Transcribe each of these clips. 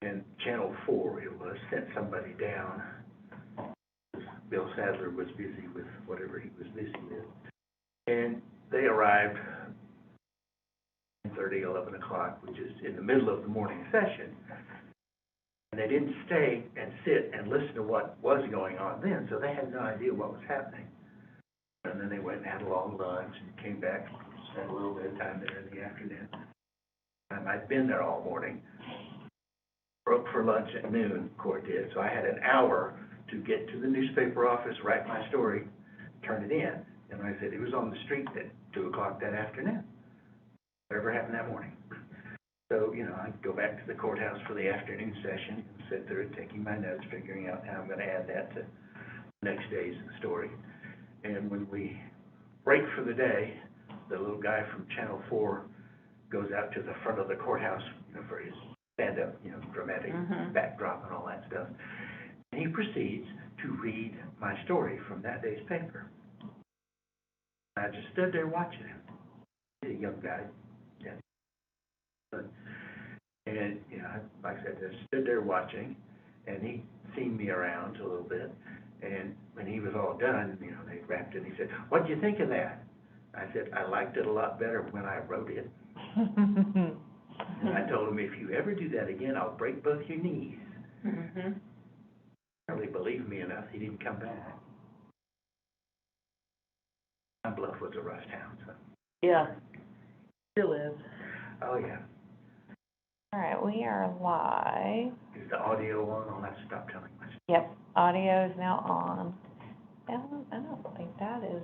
and Channel 4, it was, sent somebody down. Bill Sadler was busy with whatever he was busy with. And they arrived 10:30, 11 o'clock, which is in the middle of the morning session. And they didn't stay and sit and listen to what was going on then, so they had no idea what was happening. And then they went and had a long lunch and came back, spent a little bit of time there in the afternoon. I'd been there all morning. Broke for lunch at noon, court did, so I had an hour to get to the newspaper office, write my story, turn it in. And I said, it was on the street at 2 o'clock that afternoon. Whatever happened that morning. So, you know, I'd go back to the courthouse for the afternoon session and sit there taking my notes, figuring out how I'm going to add that to the next day's story. And when we break for the day, the little guy from Channel 4 goes out to the front of the courthouse, you know, for his stand-up, you know, dramatic backdrop and all that stuff. And he proceeds to read my story from that day's paper. I just stood there watching him. He's a young guy. Yeah. And, you know, like I said, I stood there watching, and he seen me around a little bit. And when he was all done, you know, they wrapped it, and he said, "What'd you think of that?" I said, "I liked it a lot better when I wrote it." And I told him, "If you ever do that again, I'll break both your knees." Hardly believed me enough. He didn't come back. My Bluff was a rough town, so. Yeah, still is. Oh, yeah. All right, we are live. Is the audio on? I'll have to stop telling my story. Yep, audio is now on. I don't think that is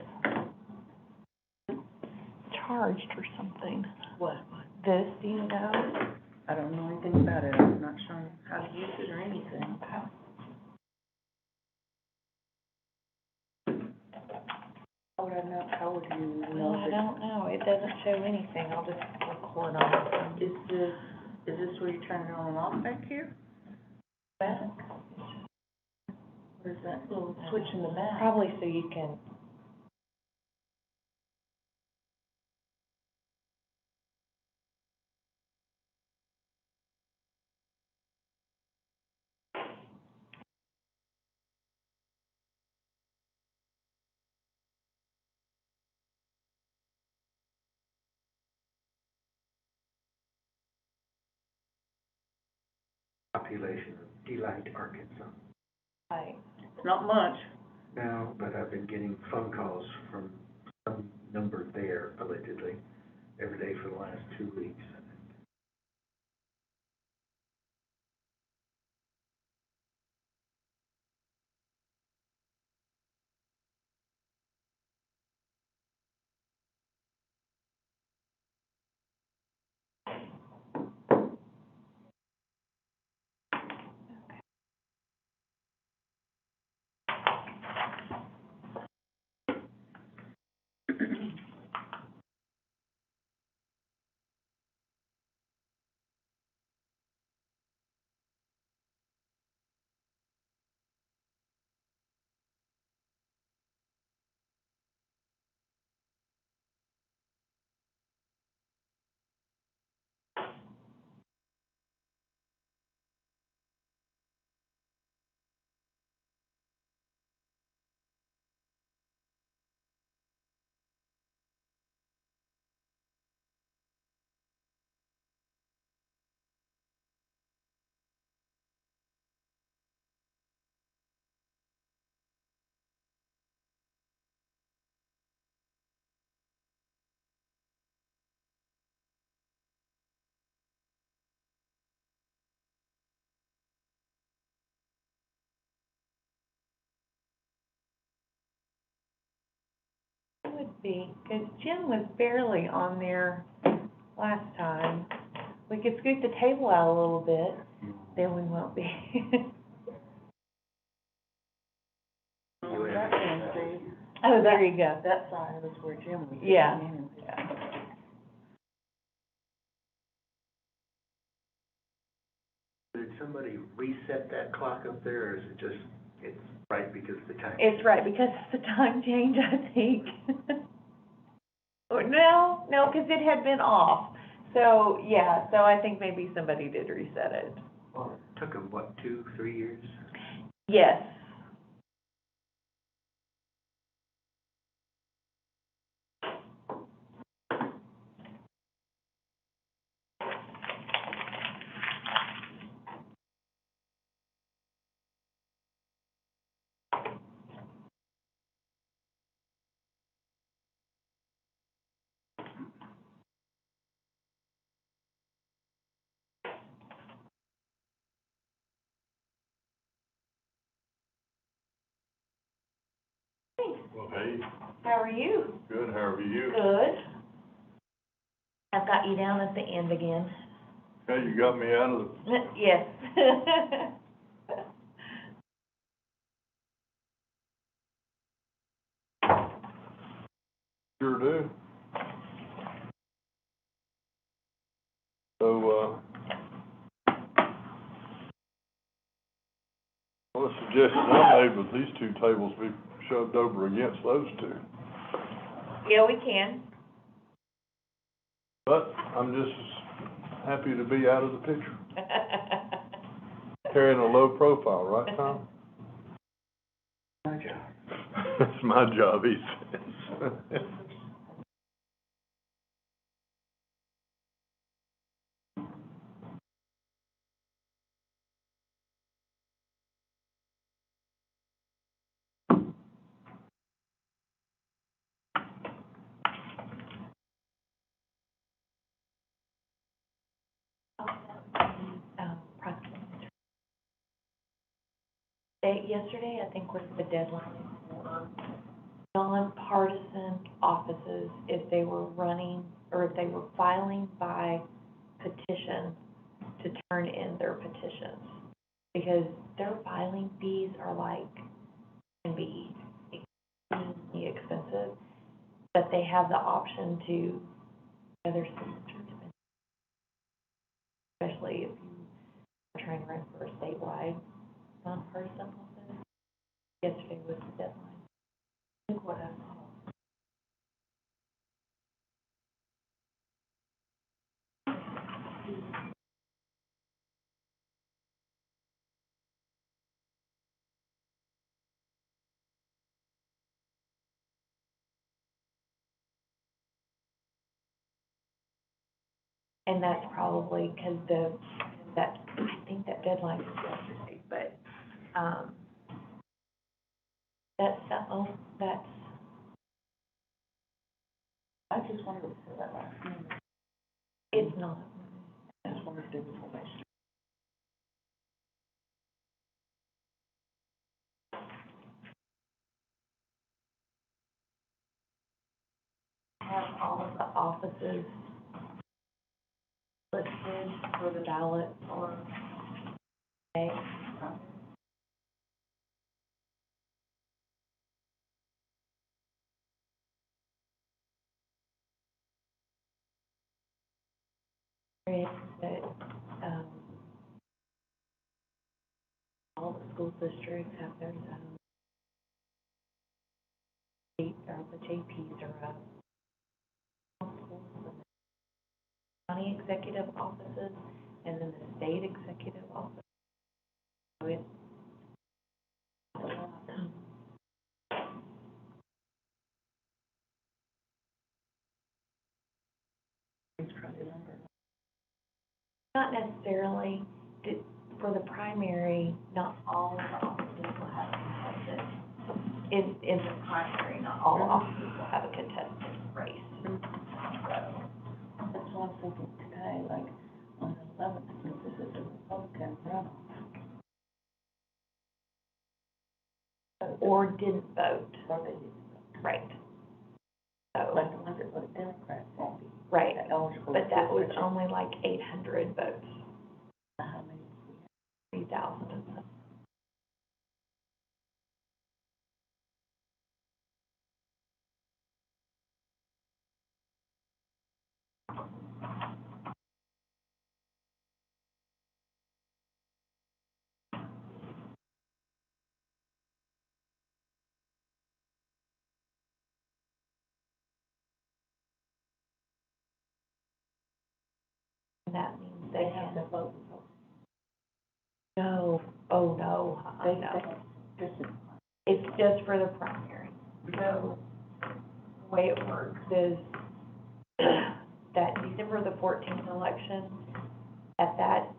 charged or something. What? This, do you know? I don't know anything about it. I'm not sure how to use it or anything. How would I know? How would you know? Well, I don't know. It doesn't show anything. I'll just record on it. Is this where you turn it on and off back here? Back? Or is that little switch in the back? Probably so you can. Population of Delight, Arkansas. Right. Not much. No, but I've been getting phone calls from some number there, allegedly, every day for the last 2 weeks. It would be, because Jim was barely on there last time. We could scoot the table out a little bit, then we won't be. Oh, that end, see? Oh, there you go. That side was where Jim was. Yeah. sitting in. Did somebody reset that clock up there, or is it just, it's right because of the time? It's right, because it's the time change, I think. Or no, because it had been off. So, yeah, so I think maybe somebody did reset it. Well, took them, what, 2-3 years? Yes. Well, hey, How are you? good, how are you? Good. I've got you down at the end again. Hey, you got me out of the, Yes. sure do. So, well, the suggestion I made was these two tables be shoved over against those two. Yeah, we can. But I'm just happy to be out of the picture. Carrying a low profile, right, Tom? My job. That's my job, he says. Prosecutor. Yesterday, I think, was the deadline for non-partisan offices if they were running, or if they were filing by petition to turn in their petitions. Because their filing fees are can be extremely expensive, but they have the option to other signatures, especially if you are trying to run for a statewide non-partisan office. Yesterday was the deadline. I think what I saw. And that's probably because I think that deadline is yesterday, but, that's, I just wondered for that last name. it's not. I just wondered if it was next year. Have all of the offices listed for the ballot for May. That, all the school districts have their own, the JPs are up. County executive offices, and then the state executive office. So it's It's probably longer. not necessarily, for the primary, not all of the offices will have contested. In the primary, not all offices will have a contested race. That's what I was thinking today, like, on the 11th, since this is a Republican runoff. Or didn't vote, Or they didn't. right. So, Like the ones that voted Democrat won't be right, eligible. but that was for only like 800 votes, how many we have. 3,000 and some. And that means They they have can, to vote. No, oh, no, no. It's just for the primary. So, the way it works is that December the 14th election, at that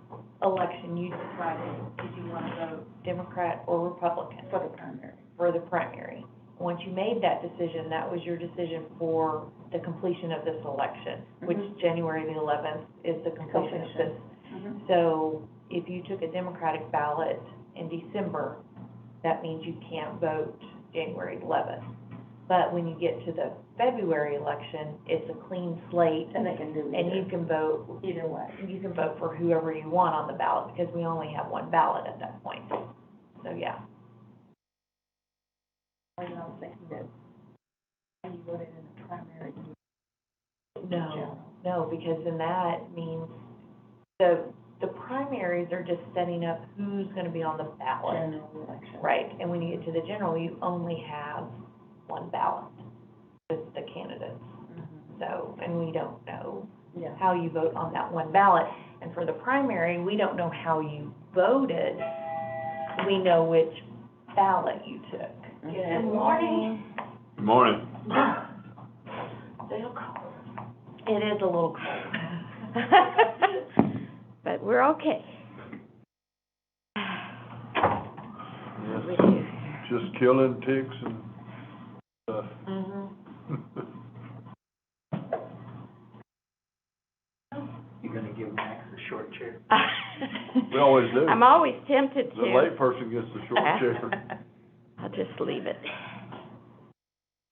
election, you decided if you want to vote Democrat or Republican. For the primary. For the primary. Once you made that decision, that was your decision for the completion of this election, which January the 11th is the completion of this. So if you took a Democratic ballot in December, that means you can't vote January 11th. But when you get to the February election, it's a clean slate. And they can do either. And you can vote Either way. You can vote for whoever you want on the ballot, because we only have one ballot at that point. So, yeah. I was thinking that when you voted in the primary, No, because then that means the primaries are just setting up who's gonna be on the ballot. general election. Right, and when you get to the general, you only have one ballot with the candidates. So, and we don't know Yeah. how you vote on that one ballot. And for the primary, we don't know how you voted. We know which ballot you took. Good morning. Good morning. It is a little cold. But we're okay. Yes, just killing ticks and stuff. You're gonna give Max a short chair? We always do. I'm always tempted The to. late person gets the short chair. I'll just leave it.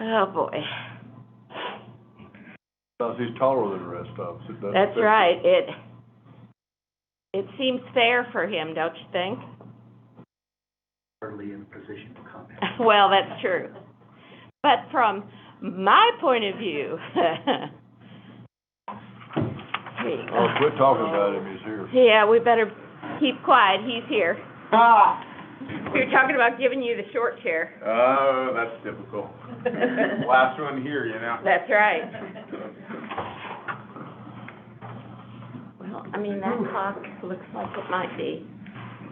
Oh, boy. Because he's taller than the rest of us. It doesn't That's affect right. It seems fair for him, don't you think? Hardly in a position to comment. Well, that's true. But from my point of view, here you go. Oh, quit talking about him, he's here. Yeah, we better keep quiet. He's here. You're talking about giving you the short chair. Oh, that's typical. Last one here, you know. That's right. Well, I mean, that clock looks like it might be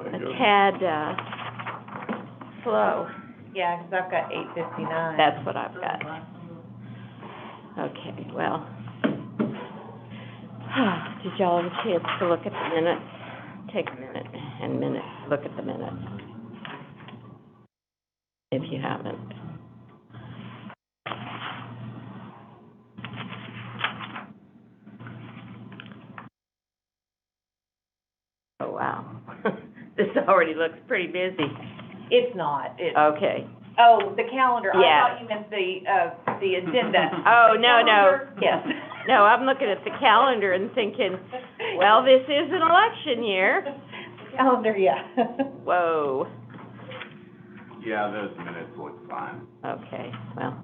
a tad, slow. Yeah, 'cause I've got 8:59. That's what I've got. Okay, well. Did y'all have a chance to look at the minutes? Take a minute look at the minutes. If you haven't. Oh, wow. This already looks pretty busy. It's not, Okay. oh, the calendar, I Yeah. thought you meant the agenda. Oh, no, no. Calendar? Yes. No, I'm looking at the calendar and thinking, well, this is an election year. Calendar, yeah. Whoa. Yeah, those minutes look fine. Okay, well,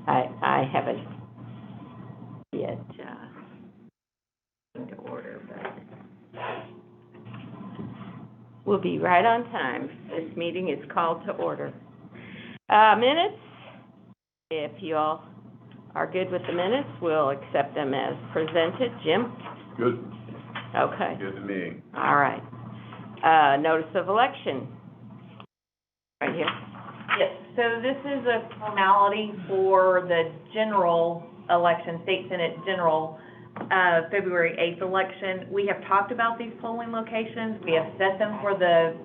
I haven't yet, into order, but we'll be right on time. This meeting is called to order. Minutes, if you all are good with the minutes, we'll accept them as presented. Jim? Good. Okay, Good to me. all right. Notice of election, right here. Yes, so this is a formality for the general election, state senate general, February 8th election. We have talked about these polling locations. We have set them for the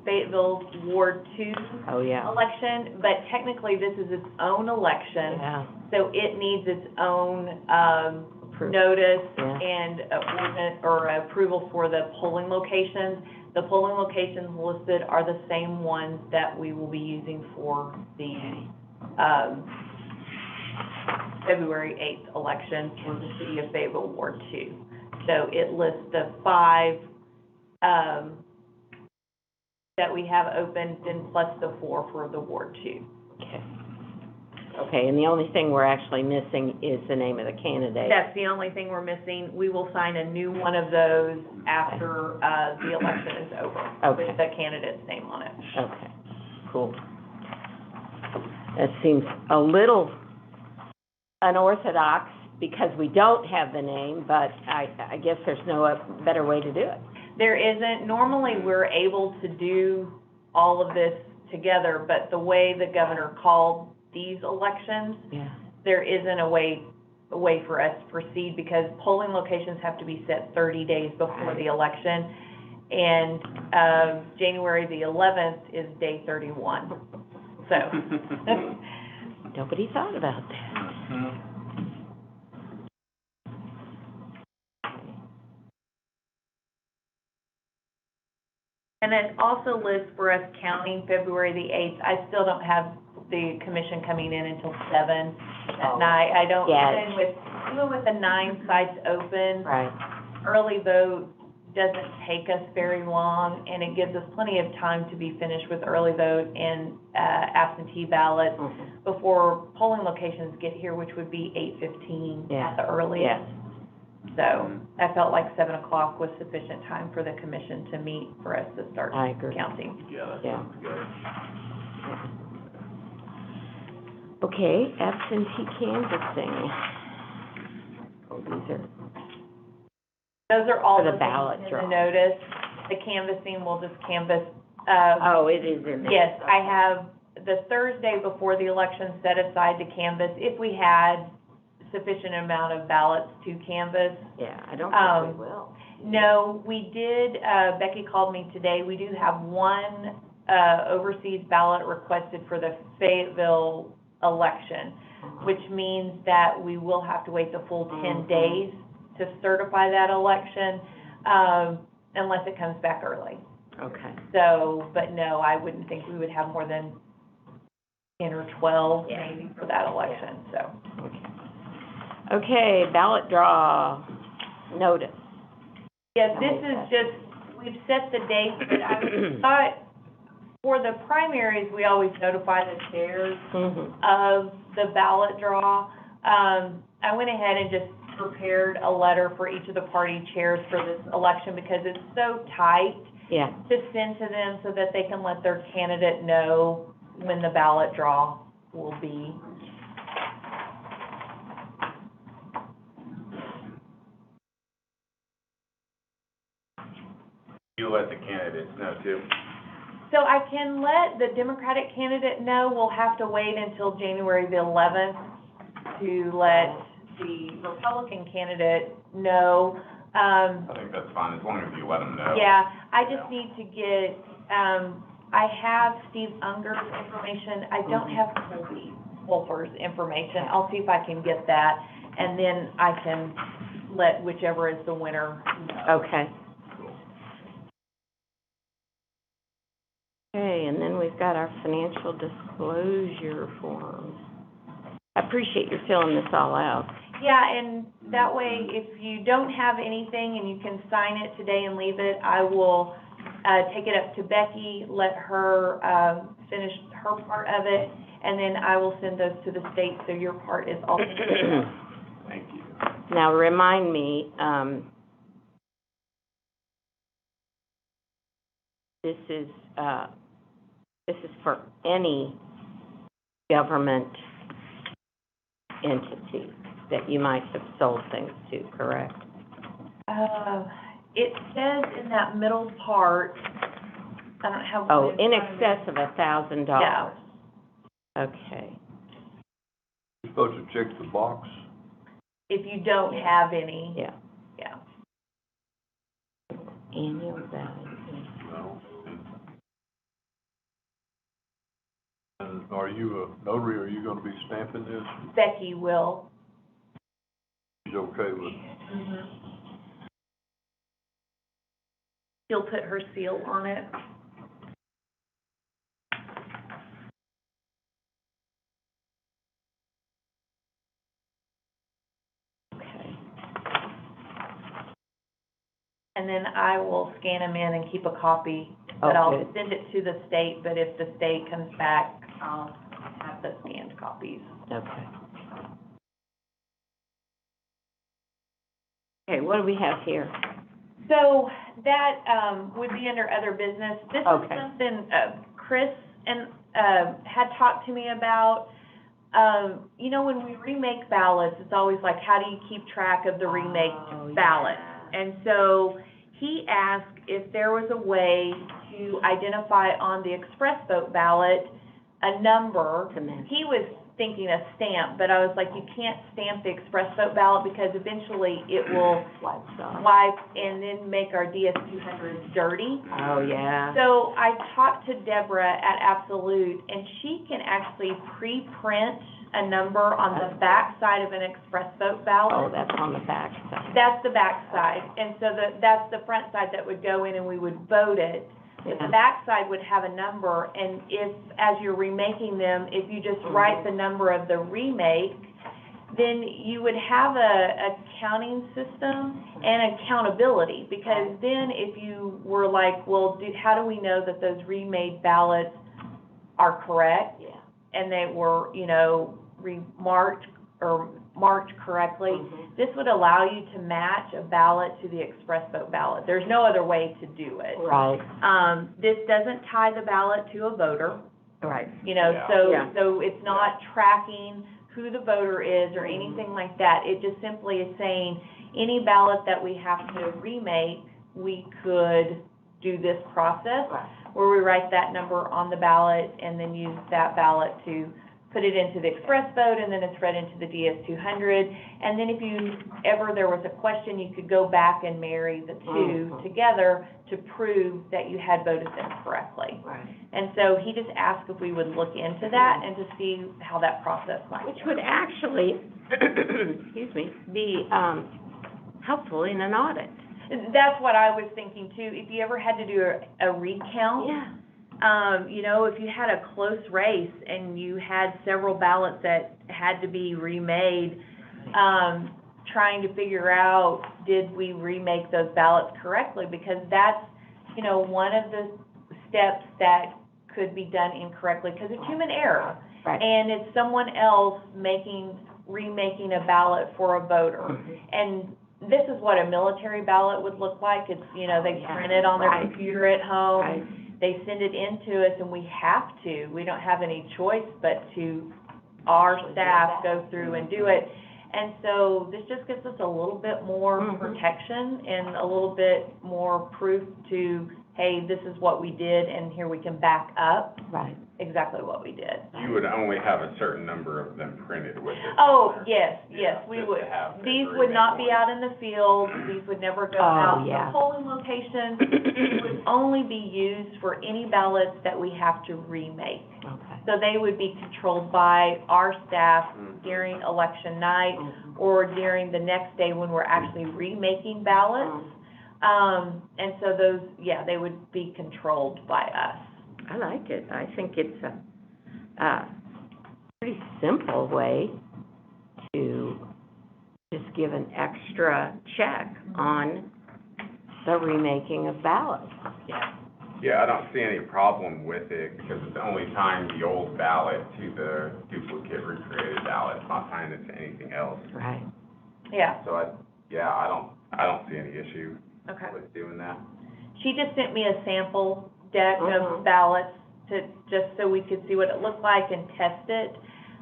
Fayetteville Ward 2 Oh, yeah. election, but technically this is its own election. Yeah. So it needs its own, Approved. notice Yeah. and ordinance or approval for the polling locations. The polling locations listed are the same ones that we will be using for the, February 8th election for the city of Fayetteville Ward 2. So it lists the 5, that we have open, then plus the 4 for the Ward 2. Okay. Okay, and the only thing we're actually missing is the name of the candidate. That's the only thing we're missing. We will sign a new one of those after, the election is over. Okay. With the candidate's name on it. Okay, cool. That seems a little unorthodox because we don't have the name, but I guess there's no better way to do it. There isn't, normally we're able to do all of this together, but the way the governor called these elections, Yeah. there isn't a way for us to proceed because polling locations have to be set 30 days before the election. And, January the 11th is day 31. So. Nobody thought about that. Mhm. And it also lists for us counting February the 8th. I still don't have the commission coming in until 7 at night. I don't, Yes. even with the 9 sites open, Right. early vote doesn't take us very long, and it gives us plenty of time to be finished with early vote and absentee ballots Mhm. before polling locations get here, which would be 8:15 Yeah. at the earliest. So I felt like 7 o'clock was sufficient time for the commission to meet for us to start I agree. counting. Yeah, that Yeah. sounds good. Okay, absentee canvassing. Oh, these are, Those are all For the the ballot things in draw. the notice. The canvassing, we'll just canvass, oh, it is in there. yes, I have the Thursday before the election set aside to canvass if we had sufficient amount of ballots to canvass. Yeah, I don't think we will. No, we did, Becky called me today, we do have one, overseas ballot requested for the Fayetteville election, which means that we will have to wait the full 10 days to certify that election, unless it comes back early. Okay. So, but no, I wouldn't think we would have more than 10 or 12 Yeah. maybe for that election, so. Okay, ballot draw notice. Yeah, this is just, we've set the date, but I thought, for the primaries, we always notify the chairs Mhm. of the ballot draw. I went ahead and just prepared a letter for each of the party chairs for this election because it's so tight Yeah, to send to them so that they can let their candidate know when the ballot draw will be. You let the candidates know too. So I can let the Democratic candidate know. We'll have to wait until January the 11th to let the Republican candidate know. I think that's fine, as long as you let them know. Yeah, I just need to get, I have Steve Unger's information. I don't have Colby Wolfer's information. I'll see if I can get that, and then I can let whichever is the winner know. okay. Okay, and then we've got our financial disclosure forms. I appreciate your filling this all out. Yeah, and that way, if you don't have anything and you can sign it today and leave it, I will, take it up to Becky, let her, finish her part of it, and then I will send those to the state, so your part is also. Thank you. Now, remind me, this is for any government entity that you might have sold things to, correct? It says in that middle part, I don't have. Oh, one in front of me. excess of $1,000. Yeah. Okay, You're supposed to check the box. If you don't have any. yeah. Yeah. Annual value. No. And are you a notary, are you gonna be stamping this? Becky will. She's okay with, She'll put her seal on it. Okay. And then I will scan them in and keep a copy, Oh, but I'll good. send it to the state, but if the state comes back, I'll have the scanned copies. Okay. Okay, what do we have here? So that, would be under other business. This is Okay. something, Chris and, had talked to me about. You know, when we remake ballots, it's always like, how do you keep track of the remake Oh, yeah. ballots? And so he asked if there was a way to identify on the express vote ballot a number. To match. He was thinking a stamp, but I was like, you can't stamp the express vote ballot because eventually it will Wipes off. wipe and then make our DS-200s dirty. Oh, yeah. So I talked to Deborah at Absolute, and she can actually pre-print a number on the back side of an express vote ballot. Oh, that's on the back side. That's the back side, and so that's the front side that would go in and we would vote it. But Yeah. the back side would have a number, and if, as you're remaking them, if you just write the number of the remake, then you would have a counting system and accountability, because then if you were like, well, how do we know that those remade ballots are correct? Yeah. And they were, you know, remarked or marked correctly? Mhm. This would allow you to match a ballot to the express vote ballot. There's no other way to do it. Right, This doesn't tie the ballot to a voter, right. you know, Yeah. Yeah. so it's not tracking who the voter is or anything like that. It just simply is saying, any ballot that we have to remake, we could do this process, Right. where we write that number on the ballot and then use that ballot to put it into the express vote, and then it's read into the DS-200. And then if there was a question, you could go back and marry the two Mhm. together to prove that you had voted them correctly. Right. And so he just asked if we would look into that and to see how that process might Which work. would actually, excuse me, be, helpful in an audit. That's what I was thinking too. If you ever had to do a recount, Yeah. you know, if you had a close race and you had several ballots that had to be remade, trying to figure out, did we remake those ballots correctly? Because that's, you know, one of the steps that could be done incorrectly, because it's human error. Right. And it's someone else remaking a ballot for a voter. Mhm. And this is what a military ballot would look like. It's, you know, they Yeah. print it on their Right. computer at home. Right. They send it in to us, and we have to. We don't have any choice but to, our staff, go through and do it. And so this just gives us a little bit more Mhm. protection and a little bit more proof to, hey, this is what we did, and here we can back up Right. exactly what we did. You would only have a certain number of them printed with it. Oh, yes, Yeah, we just would. to have the These would not be remake out in the field, these would never go Oh, out yeah. to polling locations. It would only be used for any ballots that we have to remake. Okay. So they would be controlled by our staff during election night Mhm. or during the next day when we're actually remaking ballots. And so those, yeah, they would be controlled by us. I like it. I think it's a pretty simple way to just give an extra check on the remaking of ballots. Yeah. Yeah, I don't see any problem with it, because it's only tying the old ballot to the duplicate recreated ballot, it's not tying it to anything else. Right. Yeah, So I don't see any issue okay. with doing that. She just sent me a sample deck Mhm. of ballots just so we could see what it looked like and test it.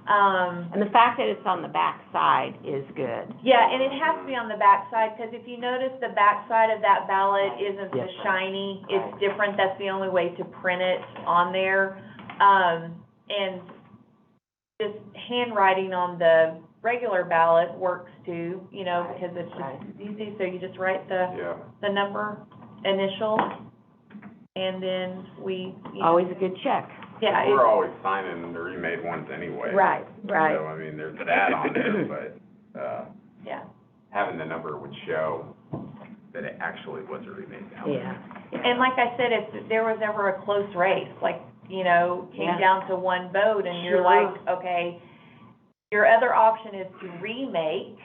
And the fact that it's on the back side is good. Yeah, and it has to be on the back side, because if you notice, the back side of that ballot Right. isn't the Different. shiny, it's Right. different, that's the only way to print it on there. And just handwriting on the regular ballot works too, you know, Right. because it's Right. just easy, so you just write the Yeah. number, initial, and then we, you know. Always a good check. Yeah, We're it's, always signing the remade ones anyway. Right, right. So, I mean, there's that on there, but, yeah. having the number would show that it actually was a remade ballot. Yeah. And like I said, if there was ever a close race, like, you know, came Yeah. down to one vote, and you're Sure. like, okay, your other option is to remake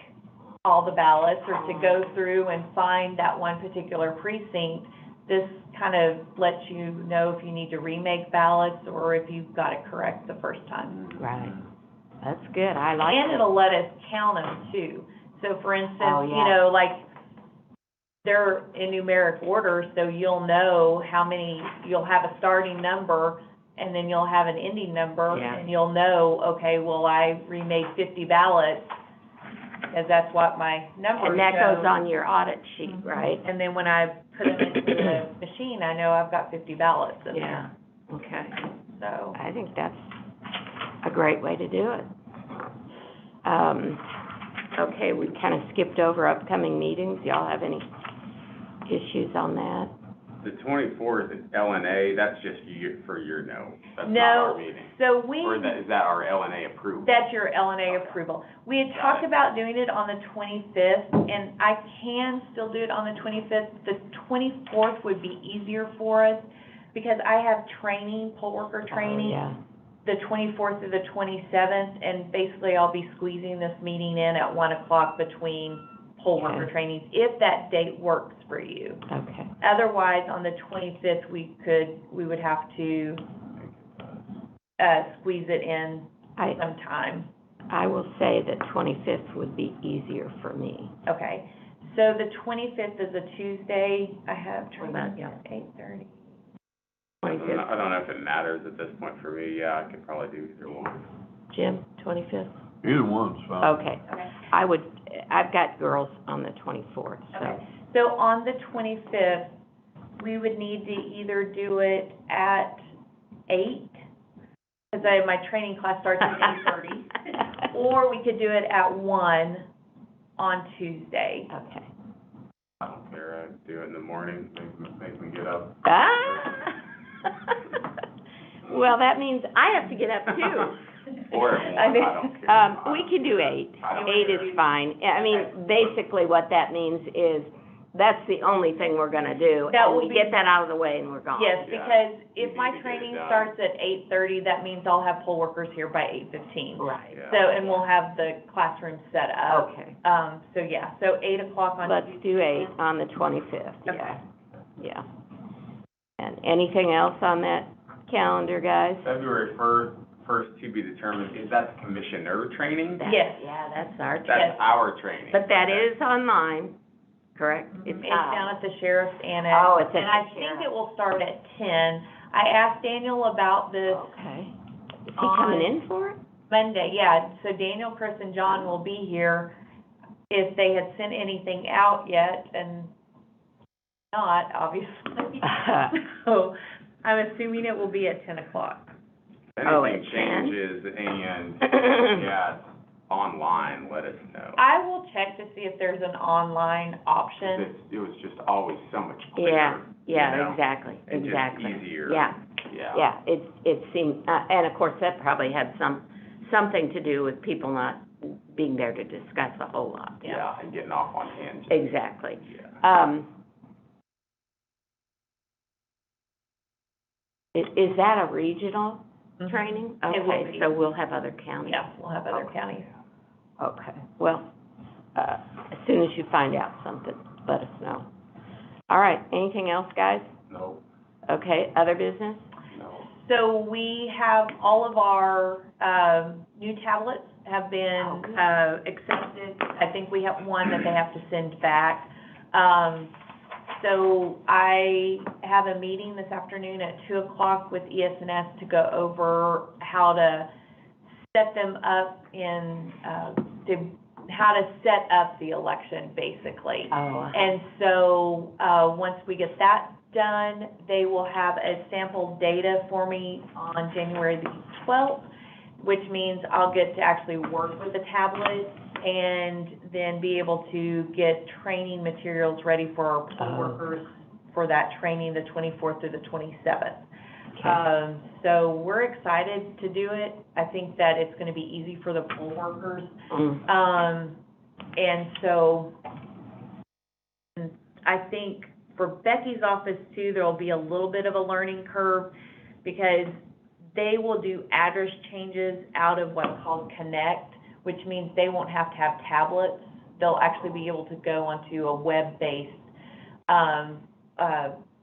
all the ballots, or to go through and find that one particular precinct. This kind of lets you know if you need to remake ballots, or if you've got it correct the first time. Right. That's good. I like And it. it'll let us count them too. So for instance, Oh, yeah. you know, like, they're in numeric order, so you'll know how many, you'll have a starting number, and then you'll have an ending number, Yeah. and you'll know, okay, well, I remade 50 ballots, because that's what my number And that shows. goes on your audit sheet, right? And then when I put them into the machine, I know I've got 50 ballots in Yeah, there, okay. so. I think that's a great way to do it. Okay, we kind of skipped over upcoming meetings. Y'all have any issues on that? The 24th is LNA, that's just you, for your no, that's not No, our meeting. so we. Or is that our LNA approval? That's your LNA approval. We had talked about doing it on the 25th, and I can still do it on the 25th. The 24th would be easier for us, because I have training, poll worker training, Yeah, the 24th to the 27th, and basically I'll be squeezing this meeting in at 1 o'clock between poll worker Okay. trainings, if that date works for you. okay. Otherwise, on the 25th, we would have to, squeeze it in sometime. I will say that 25th would be easier for me. Okay, so the 25th is a Tuesday, I have What about training you? at 8:30. I don't know if it matters at this point for me, yeah, I could probably do either one. Jim, 25th? Either one's fine. Okay. Okay. I've got girls on the 24th, so. Okay, so on the 25th, we would need to either do it at 8, because my training class starts at 8:30, or we could do it at 1 on Tuesday. Okay. I don't care, I do it in the morning, make me get up. Ah! Well, that means I have to get up too. Or at 1, I don't care. We can do 8. I don't 8 care. is fine. I mean, basically what that means is, that's the only thing we're gonna do. That And will we be- get that out of the way and we're gone. Yes, Yeah, because you if my need to get it training done. starts at 8:30, that means I'll have poll workers here by 8:15. Right. Yeah. So, and we'll have the classroom set up. Okay. So yeah, so 8 o'clock on Let's Tuesday. do 8 on the 25th, yeah. Okay. Yeah. And anything else on that calendar, guys? February first to be determined, is that the commissioner training? Yes. Yeah, that's our That's Yes. our training. But that Okay. is online, correct? It's down at the sheriff's annex. Oh, it's at And I the think sheriff. it will start at 10. I asked Daniel about this Okay. Is he coming in for it? Monday, yeah, so Daniel, Chris, and John will be here. If they had sent anything out yet, and not, obviously. So, I'm assuming it will be at 10 o'clock. If Oh, anything at 10? changes and, yeah, it's online, let us know. I will check to see if there's an online option. It was just always so much Yeah, quicker, yeah, you know? exactly, And just exactly. easier. Yeah, Yeah. yeah, it seemed, and of course, that probably had something to do with people not being there to discuss a whole lot. Yeah, and getting off on tangents. Exactly. Yeah. Is that a regional Mhm. training? It will Okay, be. so we'll have other counties? Yeah, we'll have other Okay. counties. Okay, well, as soon as you find out something, let us know. All right, anything else, guys? No, Okay, other business? no. So we have, all of our, new tablets have been, Oh, good. accepted. I think we have one that they have to send back. So I have a meeting this afternoon at 2 o'clock with ES&S to go over how to set them up in, how to set up the election, basically. Oh. And so, once we get that done, they will have a sample data for me on January the 12th, which means I'll get to actually work with the tablet and then be able to get training materials ready for our poll Oh. workers for that training, the 24th through the 27th. Okay. So we're excited to do it. I think that it's gonna be easy for the poll workers. And so, I think for Becky's office too, there'll be a little bit of a learning curve, because they will do address changes out of what's called Connect, which means they won't have to have tablets. They'll actually be able to go onto a web-based,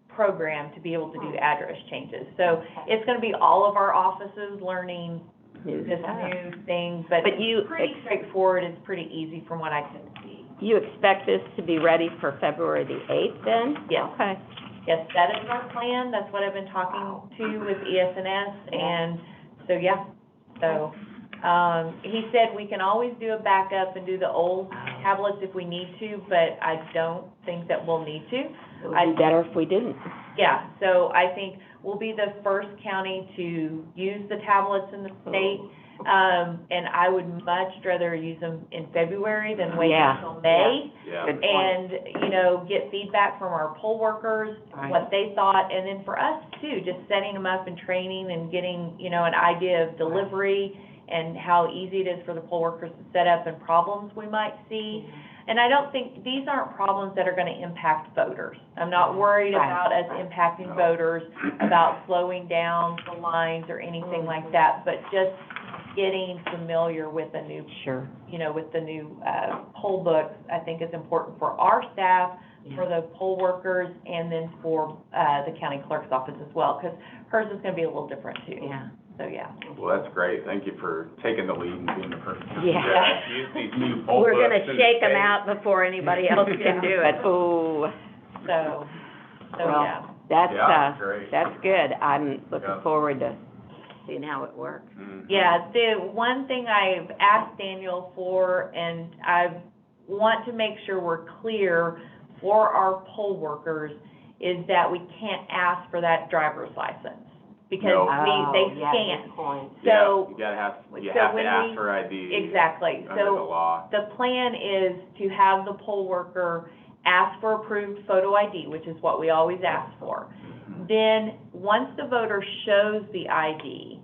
program to be able to do address changes. So it's gonna be all of our offices learning New this stuff. new thing, but But you it's pretty straightforward, it's pretty easy from what I can see. You expect this to be ready for February the 8th then? Yes. Okay. Yes, that is our plan, that's what I've been talking to with ES&S, and so, yeah. So, he said we can always do a backup and do the old tablets if we need to, but I don't think that we'll need to. It would be better if we didn't. Yeah, so I think we'll be the first county to use the tablets in the state. And I would much rather use them in February than wait Yeah. until May. Yeah. Good point. And, get feedback from our poll workers, Right. what they thought, and then for us too, just setting them up and training and getting, an idea of delivery and how easy it is for the poll workers to set up and problems we might see. And I don't think, these aren't problems that are gonna impact voters. I'm not worried Right. about us impacting voters, about slowing down the lines or anything like that, but just getting familiar with the new, Sure. with the new, poll books, I think is important for our staff, for the poll workers, and then for, the county clerk's office as well, because hers is gonna be a little different too. Yeah. So, yeah. Well, that's great. Thank you for taking the lead and being the person. Yeah. Use these new poll We're books gonna in the shake them state. out before anybody else can do it. Ooh. So, Well, yeah. That's, great. that's good. I'm looking Yeah. forward to seeing how it works. Mhm. Yeah, the one thing I've asked Daniel for, and I want to make sure we're clear for our poll workers, is that we can't ask for that driver's license, because No. they yeah, scan. good point. Yeah, So, you have so to when ask we- for ID. exactly, Under the so law. the plan is to have the poll worker ask for approved photo ID, which is what we always ask for. Then, once the voter shows the ID,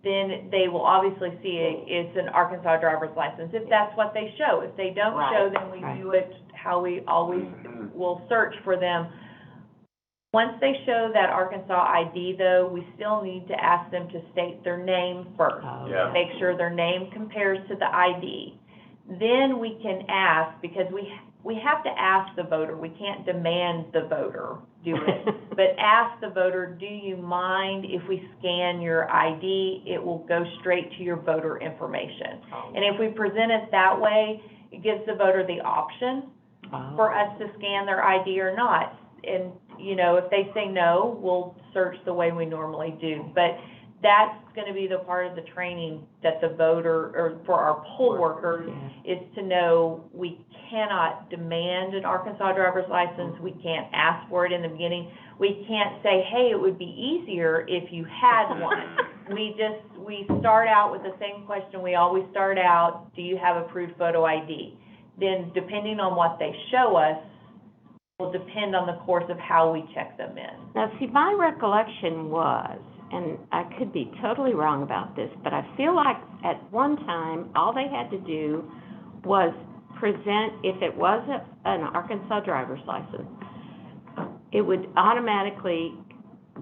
then they will obviously see it's an Arkansas driver's license, if that's what they show. If they don't Right, show, then we right. do it how we always Mhm. will search for them. Once they show that Arkansas ID, though, we still need to ask them to state their name first. Oh, Yeah. Make sure their name compares to the ID. Then we can ask, because we have to ask the voter, we can't demand the voter do it. But ask the voter, do you mind if we scan your ID? It will go straight to your voter information. And if we present it that way, it gives the voter the option for us to scan their ID or not. And, if they say no, we'll search the way we normally do. But that's gonna be the part of the training that the voter, or for our poll workers, is to know we cannot demand an Arkansas driver's license, we can't ask for it in the beginning, we can't say, hey, it would be easier if you had one. We start out with the same question we always start out, do you have approved photo ID? Then, depending on what they show us, will depend on the course of how we check them in. Now, see, my recollection was, and I could be totally wrong about this, but I feel like at one time, all they had to do was present, if it was an Arkansas driver's license, it would automatically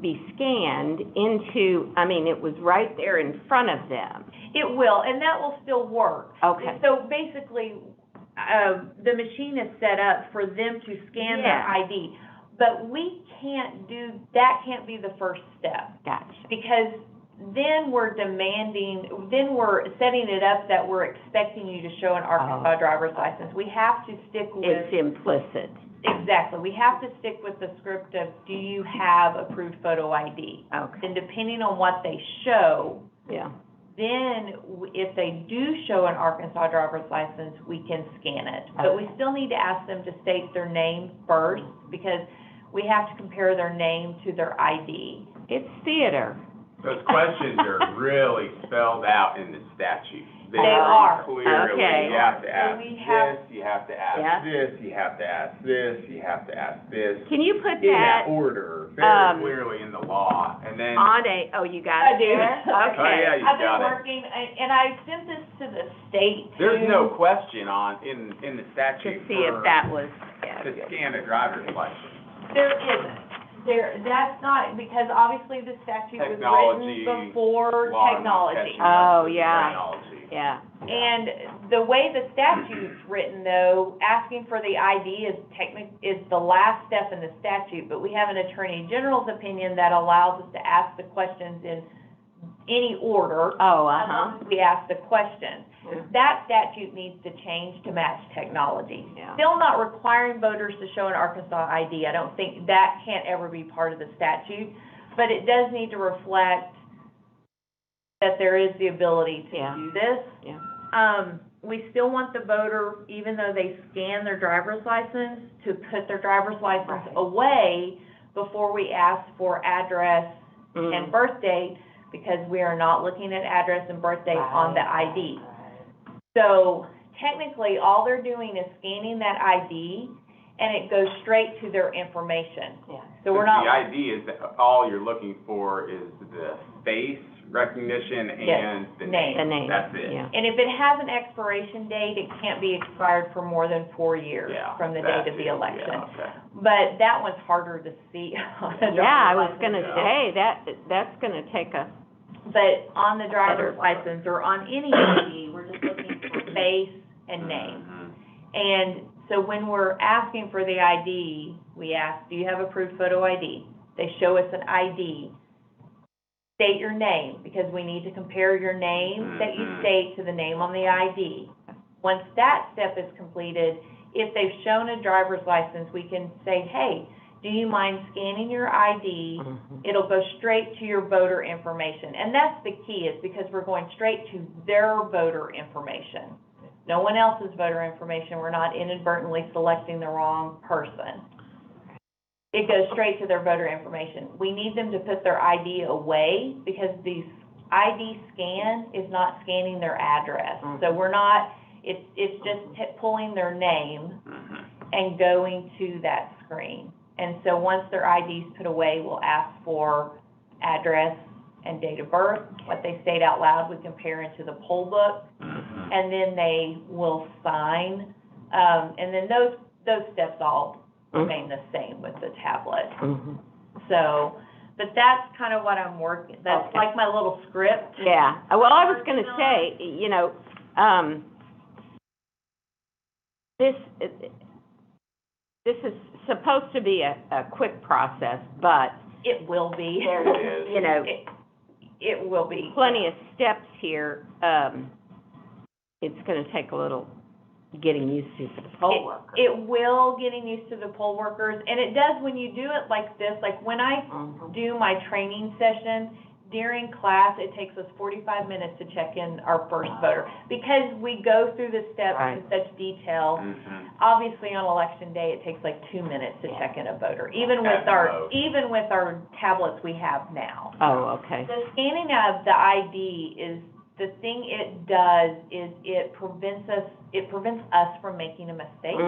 be scanned into, it was right there in front of them. It will, and that will still work. Okay. So basically, the machine is set up for them to scan their Yeah. ID, but we can't that can't be the first step. Gotcha. Because then we're setting it up that we're expecting you to show an Arkansas driver's license. We have to stick with. It's implicit. Exactly. We have to stick with the script of, do you have approved photo ID? Okay. And depending on what they show, Yeah. then if they do show an Arkansas driver's license, we can scan it. But we still need to ask them to state their name first, because we have to compare their name to their ID. It's theater. Those questions are really spelled out in the statute. They are. Very clearly, Okay. you have to So ask we have- this, you have to Yeah. ask this, you have to ask this, you have to ask this. Can you put In that that order, very um, clearly in the law, and then. on you got I it do. there? Oh, Okay. yeah, you I've got been it. working, and I sent this to the state too. There's no question in the statute To see if for- that was, to scan a driver's license. There isn't. That's not, because obviously the statute was Technology, written before Law not technology. catching up Oh, with yeah. technology. yeah. And the way the statute's written, though, asking for the ID is the last step in the statute, but we have an Attorney General's opinion that allows us to ask the questions in any order, Oh, as long as we ask the question. Yeah. That statute needs to change to match technology. Yeah. Still not requiring voters to show an Arkansas ID. I don't think that can't ever be part of the statute, but it does need to reflect that there is the ability to Yeah. do this. Yeah. we still want the voter, even though they scan their driver's license, to put their driver's license away before we ask for address and birth date, because we are not looking at address and birth date on the ID. So technically, all they're doing is scanning that ID, and it goes straight to their information. Yeah. So we're not. The ID is that all you're looking for is the face recognition and the name. The name. That's it. Yeah. And if it has an expiration date, it can't be expired for more than 4 years from the date of the election. Yeah, okay. But that one's harder to see on a driver's Yeah, I was license. gonna say, that's gonna take a, But on the driver's license or on any ID, we're just looking for face and name. And so when we're asking for the ID, we ask, do you have approved photo ID? They show us an ID. State your name, because we need to compare your name that you state to the name on the ID. Once that step is completed, if they've shown a driver's license, we can say, hey, do you mind scanning your ID? It'll go straight to your voter information. And that's the key, is because we're going straight to their voter information. No one else's voter information. We're not inadvertently selecting the wrong person. It goes straight to their voter information. We need them to put their ID away, because the ID scan is not scanning their address. So we're not, it's just pulling their name and going to that screen. And so once their ID's put away, we'll ask for address and date of birth. What they state out loud, we compare into the poll book, and then they will sign. And then those steps all remain the same with the tablet. So, but that's kind of what I'm working, that's like my little script. yeah. Well, I was gonna say, you know, this is supposed to be a quick process, but It will be. there's, you know, It will be. plenty of steps here. It's gonna take a little getting used to for the poll workers. It will, getting used to the poll workers, and it does when you do it like this, like when I do my training session, during class, it takes us 45 minutes to check in our first voter, because we go through the steps in such detail. Obviously, on election day, it takes like 2 minutes to check in a voter, even with our tablets we have now. Oh, okay. The scanning of the ID is, the thing it does is it prevents us from making a mistake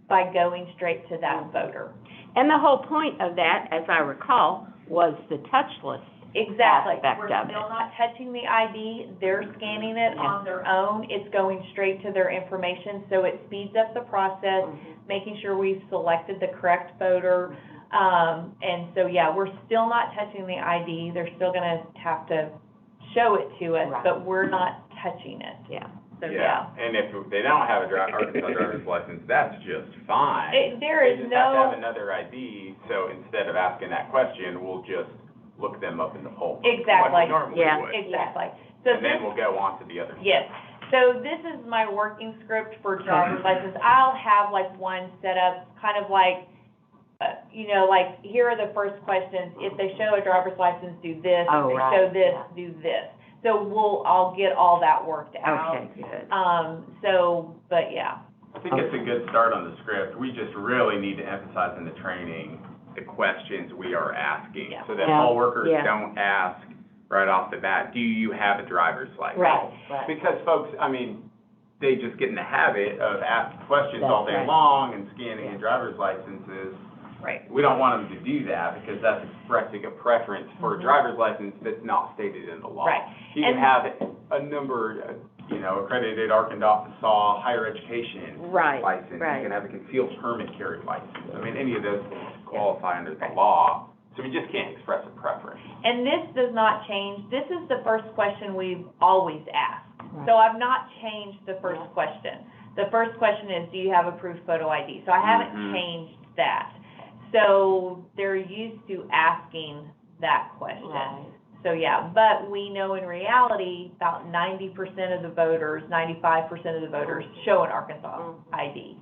by going straight to that voter. And the whole point of that, as I recall, was the touchless Exactly. aspect We're of still it. not touching the ID, they're scanning it on their own, it's going straight to their information, so it speeds up the process, making sure we've selected the correct voter. And so, yeah, we're still not touching the ID, they're still gonna have to show it to us, but we're not touching it. Yeah. So, And if they don't have a Arkansas driver's license, that's just fine. There is They just have to no, have another ID, so instead of asking that question, we'll just look them up in the poll book. Exactly. Like we normally would. exactly. So And then we'll go on to the other. yes. So this is my working script for driver's license. I'll have like one set up, kind of like, you know, like, here are the first questions. If they show a driver's license, do this. If they show this, do this. So I'll get all that worked out. Okay, good. So, but yeah. I think it's a good start on the script. We just really need to emphasize in the training the questions we are asking, so that poll workers don't ask right off the bat, do you have a driver's license? Right. Because folks, I mean, they just get in the habit of asking questions all day long and scanning in driver's licenses. Right. We don't want them to do that, because that's expressing a preference for a driver's license that's not stated in the law. Right. You can have a number, you know, accredited Arkansas higher education license. You can have a concealed permit carry license. I mean, any of those qualify under the law. So we just can't express a preference. And this does not change. This is the first question we've always asked. So I've not changed the first question. The first question is, do you have approved photo ID? So I haven't changed that. So they're used to asking that question. So, yeah, but we know in reality, about 90% of the voters, 95% of the voters show an Arkansas ID.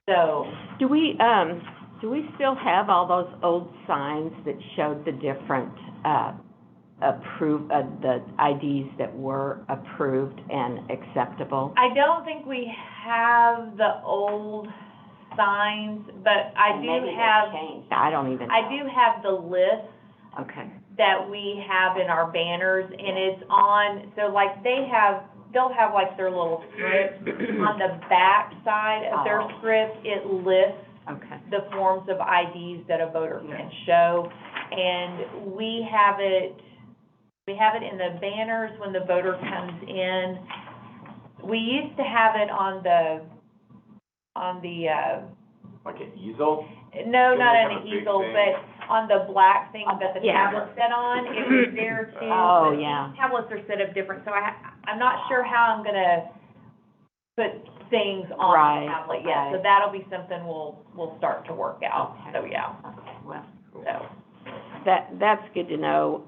So, Do we still have all those old signs that showed the different, the IDs that were approved and acceptable? I don't think we have the old signs, but I do Maybe have, they've changed. I don't even know. I do have the list Okay. that we have in our banners, and it's on, so like they'll have like their little script. On the back side of their Oh. script, it lists Okay. the forms of IDs that a voter can show. And we have it in the banners when the voter comes in. We used to have it on the, Like an easel? no, Didn't not they on have a the big easel, thing? but on the black thing that the Yeah. tablet's set on, it was there too. Oh, but yeah. these tablets are set up different, so I'm not sure how I'm gonna put things on Right, the tablet yet. right. So that'll be something we'll start to work out, Okay. so yeah, Okay, well, so. that's good to know.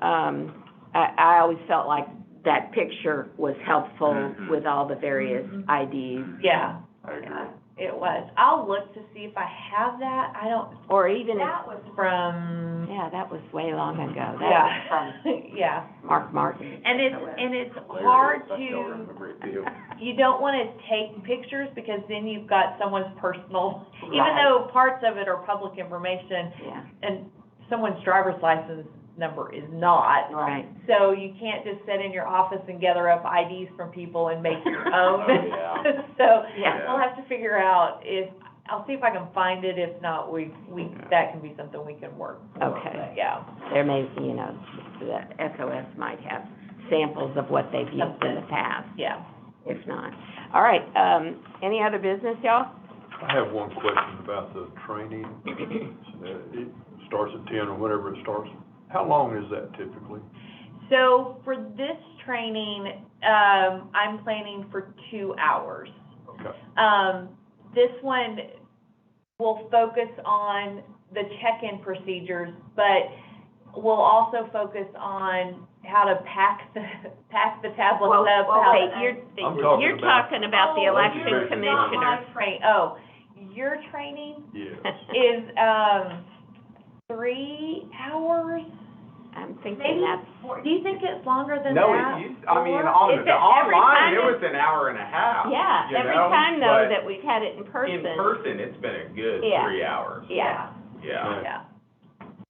I always felt like that picture was helpful Mhm. with all the various Mhm. IDs. Yeah, I agree. yeah, it was. I'll look to see if I have that. I don't, Or even if, that was from, yeah, that was way long ago. That yeah, was yeah. from Mark Martin. And it's hard Hilarious. I still to, remember it too. you don't wanna take pictures because then you've got someone's personal, even Right. though parts of it are public information Yeah, and someone's driver's license number is not. right. So you can't just sit in your office and gather up IDs from people and make your own. Oh, yeah. So Yeah. we'll have to figure out I'll see if I can find it. If not, that can be something we can work. Okay. But, yeah. There may, the SOS might have samples of what they've used in the past, Yeah. if not. All right, any other business, y'all? I have one question about the training. It starts at 10 or whenever it starts. How long is that typically? So for this training, I'm planning for 2 hours. Okay. This one will focus on the check-in procedures, but we'll also focus on how to pack the tablets Well, up. well, how wait, to- you're talking about the election you're not my commissioner. Your training Yes. is, 3 hours? I'm thinking Maybe that's, 4. Do you think it's longer than No, that? it used, I mean, Or- on Is the it every online, time it it- was an hour and a half. yeah, you every know, time though but that we've had it in person. In person, it's been a good Yeah. 3 hours. Yeah, Yeah. Yeah.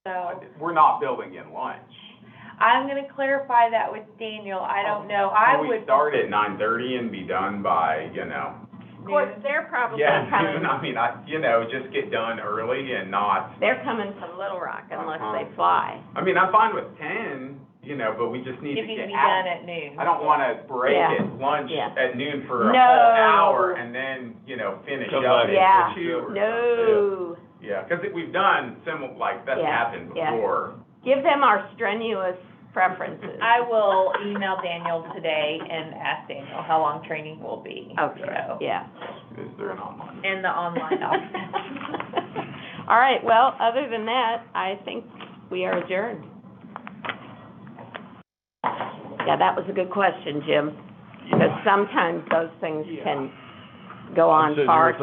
So, We're not building in lunch. I'm gonna clarify that with Daniel, I don't know, I Can we would. start at 9:30 and be done by, of course, they're probably yeah, coming, noon? I mean, just get done early and not, they're coming from Little Rock unless Uh-huh. they fly. I mean, I'm fine with 10, but we just need to If you get can be out. done at noon. I don't wanna break Yeah. at lunch Yeah. at noon for a No. whole hour and then, finish Come up back. Yeah. at 2 or something. No, Yeah, 'cause we've done that's Yeah, happened yeah. before. give them our strenuous preferences. I will email Daniel today and ask Daniel how long training will be. Okay, So, yeah. Is there an online? and the online option. All right, well, other than that, I think we are adjourned. Yeah, that was a good question, Jim, because sometimes those things can go I'm on sitting far here